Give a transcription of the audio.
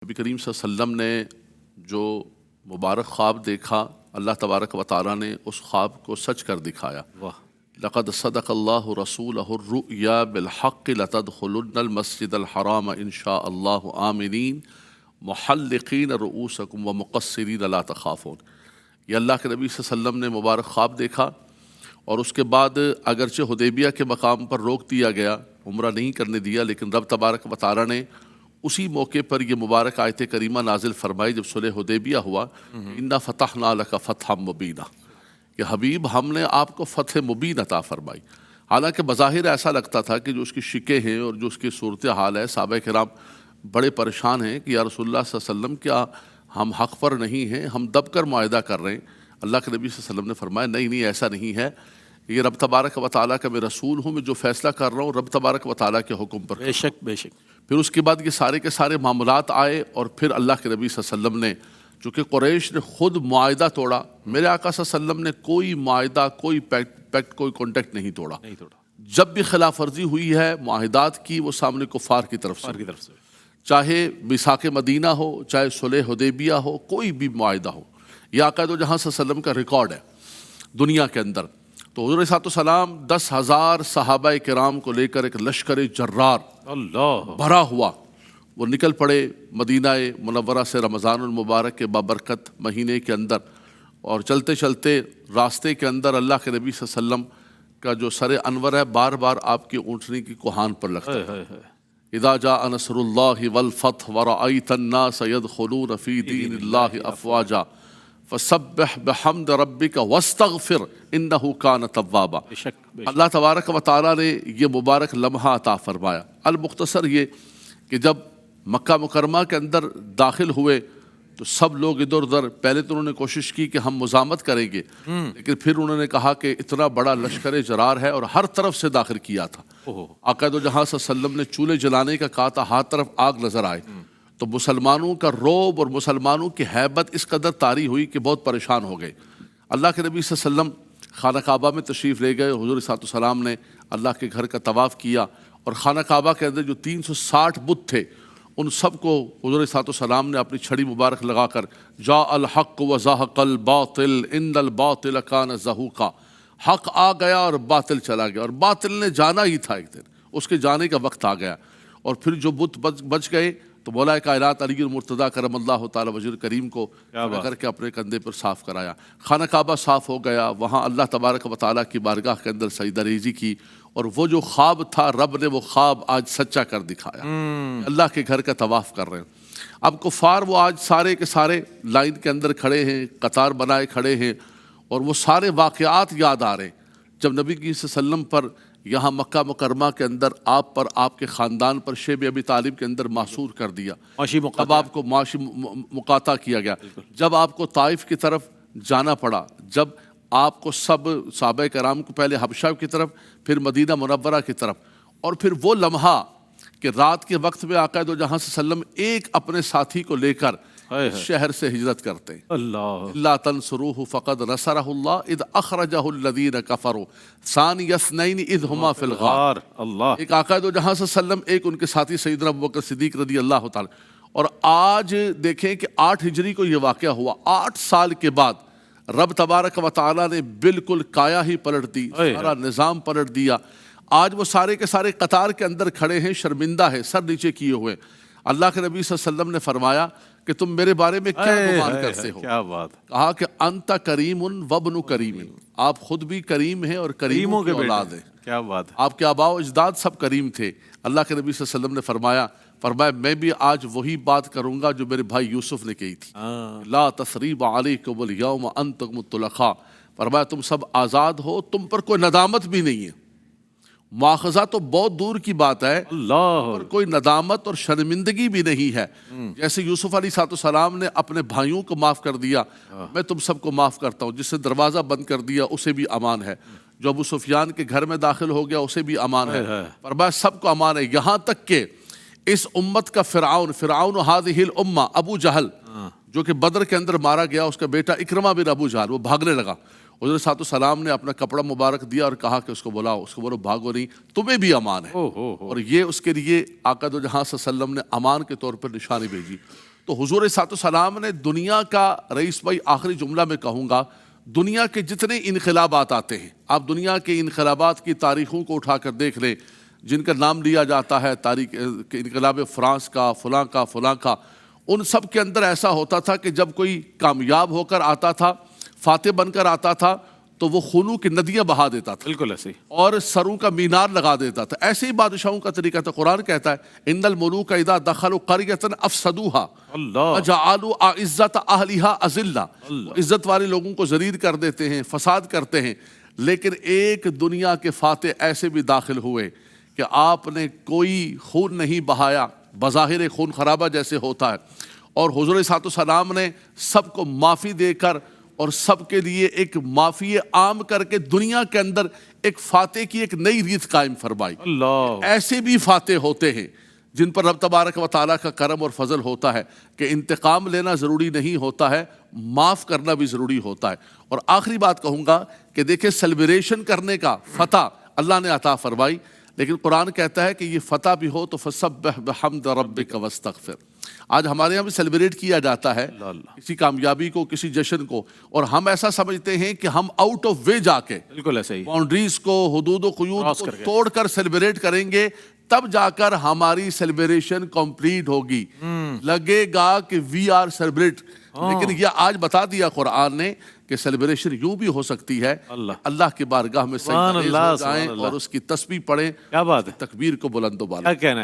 نبی کریم صلی اللہ علیہ وسلم نے جو مبارک خواب دیکھا، اللہ تبارک و تعالیٰ نے اس خواب کو سچ کر دکھایا۔ لقد صدق اللہ رسولہ الرؤیا بالحق لتدخلن المسجد الحرام ان شاء اللہ آمنین محلقین رؤوسکم ومقصرین لا تخافون۔ یہ اللہ کے نبی صلی اللہ علیہ وسلم نے مبارک خواب دیکھا، اور اس کے بعد اگرچہ حدیبیہ کے مقام پر روک دیا گیا، عمرہ نہیں کرنے دیا، لیکن رب تبارک و تعالیٰ نے اسی موقع پر یہ مبارک آیت کریمہ نازل فرمائی جب صلح حدیبیہ ہوا، انا فتحنا لک فتحا مبینا، کہ حبیب ہم نے آپ کو فتح مبین عطا فرمائی۔ حالانکہ بظاہر ایسا لگتا تھا کہ جو اس کی شکیں ہیں اور جو اس کی صورتحال ہے، صحابہ کرام بڑے پریشان ہیں کہ یا رسول اللہ صلی اللہ علیہ وسلم کیا ہم حق پر نہیں ہیں، ہم دب کر معاہدہ کر رہے ہیں۔ اللہ کے نبی صلی اللہ علیہ وسلم نے فرمایا نہیں ایسا نہیں ہے، یہ رب تبارک و تعالیٰ کا میں رسول ہوں، میں جو فیصلہ کر رہا ہوں رب تبارک و تعالیٰ کے حکم پر۔ بے شک بے شک۔ پھر اس کے بعد یہ سارے کے سارے معاملات آئے، اور پھر اللہ کے نبی صلی اللہ علیہ وسلم نے، چونکہ قریش نے خود معاہدہ توڑا، میرے آقا صلی اللہ علیہ وسلم نے کوئی معاہدہ، کوئی پیکٹ، کوئی کانٹیکٹ نہیں توڑا۔ جب بھی خلاف ورزی ہوئی ہے معاہدات کی، وہ سامنے کفار کی طرف سے، چاہے میثاق مدینہ ہو، چاہے صلح حدیبیہ ہو، کوئی بھی معاہدہ ہو، یہ آقا دو جہاں صلی اللہ علیہ وسلم کا ریکارڈ ہے دنیا کے اندر۔ تو حضور صلی اللہ علیہ وسلم 10,000 صحابہ کرام کو لے کر ایک لشکر جرار اللہ بھرا ہوا وہ نکل پڑے مدینہ منورہ سے رمضان المبارک کے بابرکت مہینے کے اندر، اور چلتے چلتے راستے کے اندر اللہ کے نبی صلی اللہ علیہ وسلم کا جو سر انور ہے بار بار آپ کی اونٹنی کی کوہان پر لگتا ہے۔ اذا جاء نصر اللہ والفتح ورأیت الناس يدخلون فی دین اللہ افواجا فسبح بحمد ربک واستغفر انہ کان توابا۔ اللہ تبارک و تعالیٰ نے یہ مبارک لمحہ عطا فرمایا۔ المختصر یہ کہ جب مکہ مکرمہ کے اندر داخل ہوئے تو سب لوگ ادھر ادھر، پہلے تو انہوں نے کوشش کی کہ ہم مزاحمت کریں گے، لیکن پھر انہوں نے کہا کہ اتنا بڑا لشکر جرار ہے اور ہر طرف سے داخل کیا تھا۔ آقا دو جہاں صلی اللہ علیہ وسلم نے چولہے جلانے کا کہا تھا، ہر طرف آگ نظر آئے، تو مسلمانوں کا روب اور مسلمانوں کی ہیبت اس قدر طاری ہوئی کہ بہت پریشان ہو گئے۔ اللہ کے نبی صلی اللہ علیہ وسلم خانہ کعبہ میں تشریف لے گئے، حضور صلی اللہ علیہ وسلم نے اللہ کے گھر کا طواف کیا، اور خانہ کعبہ کے اندر جو 360 بت تھے ان سب کو حضور صلی اللہ علیہ وسلم نے اپنی چھڑی مبارک لگا کر جاء الحق وزہق الباطل ان الباطل کان زہوقا، حق آ گیا اور باطل چلا گیا، اور باطل نے جانا ہی تھا، ایک دن اس کے جانے کا وقت آ گیا۔ اور پھر جو بت بچ گئے تو مولا کائنات علی المرتضیٰ کرم اللہ تعالی وجہ کریم کو کر کے اپنے کندھے پر صاف کرایا، خانہ کعبہ صاف ہو گیا، وہاں اللہ تبارک و تعالیٰ کی بارگاہ کے اندر سجدہ ریزی کی، اور وہ جو خواب تھا رب نے وہ خواب آج سچا کر دکھایا۔ اللہ کے گھر کا طواف کر رہے ہیں۔ اب کفار وہ آج سارے کے سارے لائن کے اندر کھڑے ہیں، قطار بنائے کھڑے ہیں، اور وہ سارے واقعات یاد آ رہے ہیں جب نبی صلی اللہ علیہ وسلم پر یہاں مکہ مکرمہ کے اندر آپ پر، آپ کے خاندان پر شیب ابی طالب کے اندر محصور کر دیا، جب آپ کو معاشی مقاطع کیا گیا، جب آپ کو طائف کی طرف جانا پڑا، جب آپ کو سب صحابہ کرام کو پہلے حبشہ کی طرف، پھر مدینہ منورہ کی طرف، اور پھر وہ لمحہ کہ رات کے وقت میں آقا دو جہاں صلی اللہ علیہ وسلم ایک اپنے ساتھی کو لے کر شہر سے ہجرت کرتے ہیں۔ اللہ تنصروہ فقد نصرہ اللہ اذ اخرجہ الذین کفروا ثانی اثنین اذ ہما فی الغار۔ ایک آقا دو جہاں صلی اللہ علیہ وسلم، ایک ان کے ساتھی سیدنا ابوبکر صدیق رضی اللہ تعالی۔ اور آج دیکھیں کہ 8 ہجری کو یہ واقعہ ہوا، 8 سال کے بعد رب تبارک و تعالیٰ نے بالکل کایا ہی پلٹ دی، سارا نظام پلٹ دیا۔ آج وہ سارے کے سارے قطار کے اندر کھڑے ہیں، شرمندہ ہے، سر نیچے کیے ہوئے۔ اللہ کے نبی صلی اللہ علیہ وسلم نے فرمایا کہ تم میرے بارے میں کیا گمان کرتے ہو؟ کیا بات! کہا کہ انت کریم وابن کریم، آپ خود بھی کریم ہیں اور کریموں کی اولاد ہیں۔ کیا بات! آپ کے آباء و اجداد سب کریم تھے۔ اللہ کے نبی صلی اللہ علیہ وسلم نے فرمایا میں بھی آج وہی بات کروں گا جو میرے بھائی یوسف نے کہی تھی، لا تثریب علیکم اليوم انتم الطلقاء، فرمایا تم سب آزاد ہو، تم پر کوئی ندامت بھی نہیں ہے۔ مواخذہ تو بہت دور کی بات ہے، پر کوئی ندامت اور شرمندگی بھی نہیں ہے۔ جیسے یوسف علیہ السلام نے اپنے بھائیوں کو معاف کر دیا، میں تم سب کو معاف کرتا ہوں۔ جس نے دروازہ بند کر دیا اسے بھی امان ہے، جو ابو سفیان کے گھر میں داخل ہو گیا اسے بھی امان ہے، فرمایا سب کو امان ہے، یہاں تک کہ اس امت کا فرعون هذه الامہ ابو جہل، جو کہ بدر کے اندر مارا گیا، اس کا بیٹا اکرمہ بن ابو جہل وہ بھاگنے لگا، حضور صلی اللہ علیہ وسلم نے اپنا کپڑا مبارک دیا اور کہا کہ اس کو بلاؤ، اس کو بولو بھاگو نہیں، تمہیں بھی امان ہے۔ اور یہ اس کے لیے آقا دو جہاں صلی اللہ علیہ وسلم نے امان کے طور پر نشانی بھیجی۔ تو حضور صلی اللہ علیہ وسلم نے دنیا کا، رئیس بھائی آخری جملہ میں کہوں گا، دنیا کے جتنے انقلابات آتے ہیں، آپ دنیا کے انقلابات کی تاریخوں کو اٹھا کر دیکھ لیں، جن کا نام لیا جاتا ہے تاریخ انقلاب فرانس کا، فلاں کا، فلاں کا، ان سب کے اندر ایسا ہوتا تھا کہ جب کوئی کامیاب ہو کر آتا تھا، فاتح بن کر آتا تھا، تو وہ خونوں کی ندیاں بہا دیتا تھا، بالکل ایسے ہی، اور سروں کا مینار لگا دیتا تھا۔ ایسے ہی بادشاہوں کا طریقہ تھا۔ قرآن کہتا ہے ان الملوک اذا دخلوا قریۃ افسدوها اللہ وجعلوا اعزت اہلها اذلہ، عزت والے لوگوں کو ذلیل کر دیتے ہیں، فساد کرتے ہیں۔ لیکن ایک دنیا کے فاتح ایسے بھی داخل ہوئے کہ آپ نے کوئی خون نہیں بہایا، بظاہر خون خرابہ جیسے ہوتا ہے، اور حضور صلی اللہ علیہ وسلم نے سب کو معافی دے کر اور سب کے لیے ایک معافی عام کر کے دنیا کے اندر ایک فاتح کی ایک نئی ریت قائم فرمائی۔ اللہ ایسے بھی فاتح ہوتے ہیں جن پر رب تبارک و تعالیٰ کا کرم اور فضل ہوتا ہے کہ انتقام لینا ضروری نہیں ہوتا ہے، معاف کرنا بھی ضروری ہوتا ہے۔ اور آخری بات کہوں گا کہ دیکھیں، سیلیبریشن کرنے کا فتح اللہ نے عطا فرمائی، لیکن قرآن کہتا ہے کہ یہ فتح بھی ہو تو فسبح بحمد ربک واستغفر۔ آج ہمارے یہاں بھی سیلیبریٹ کیا جاتا ہے کسی کامیابی کو، کسی جشن کو، اور ہم ایسا سمجھتے ہیں کہ ہم آؤٹ آف وے جا کے بالکل ایسے ہی، باؤنڈریز کو، حدود و قیود کو توڑ کر سیلیبریٹ کریں گے، تب جا کر ہماری سیلیبریشن کمپلیٹ ہوگی۔ لگے گا کہ وی آر سیلیبریٹ، لیکن یہ آج بتا دیا قرآن نے کہ سیلیبریشن یوں بھی ہو سکتی ہے، اللہ کی بارگاہ میں سجدہ ریز ہو جائیں اور اس کی تسبیح پڑھیں، کیا بات ہے، تکبیر کو بلند و بالا۔ کیا کہنا ہے۔